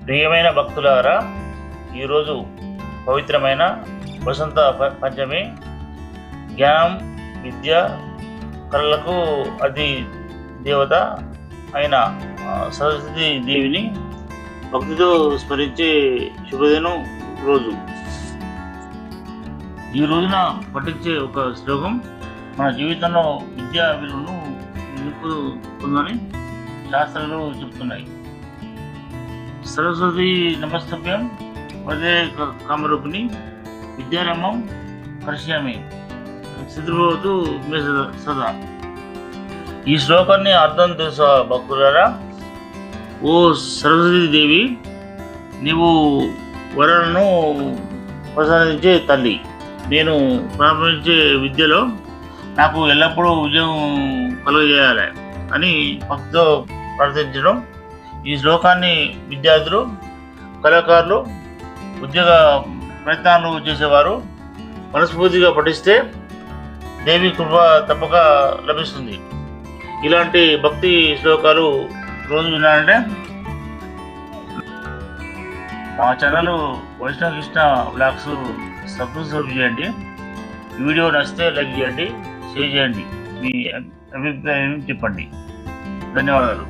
ప్రియమైన భక్తులారా, ఈరోజు పవిత్రమైన వసంత పంచమి. జ్ఞానం, విద్య, కళలకు అతి దేవత అయిన సరస్వతి దేవిని భక్తితో స్మరించే శుభదినం రోజు. ఈ రోజున పఠించే ఒక శ్లోకం మన జీవితంలో విద్యా విలువను నింపుతుందని శాస్త్రాలు చెప్తున్నాయి. సరస్వతి నమస్తభ్యం వదే కామరూపిణి విద్యారంభం కరిష్యామి సిద్ధిర్భవతు మే సదా. ఈ శ్లోకాన్ని అర్థం తెలుసా భక్తులారా? ఓ సరస్వతీ దేవి, నీవు వరాలను ప్రసాదించే తల్లి. నేను ప్రారంభించే విద్యలో నాకు ఎల్లప్పుడూ విజయం కలుగజేయాలి అని భక్తితో ప్రార్థించడం. ఈ శ్లోకాన్ని విద్యార్థులు, కళాకారులు, ఉద్యోగ ప్రయత్నాలు చేసేవారు మనస్ఫూర్తిగా పఠిస్తే దేవి కృప తప్పక లభిస్తుంది. ఇలాంటి భక్తి శ్లోకాలు రోజు వినాలంటే మా ఛానల్ వైష్ణవ కృష్ణ బ్లాగ్స్ సబ్స్క్రైబ్ చేయండి. వీడియో నచ్చితే లైక్ చేయండి, షేర్ చేయండి, మీ అభిప్రాయం చెప్పండి. ధన్యవాదాలు.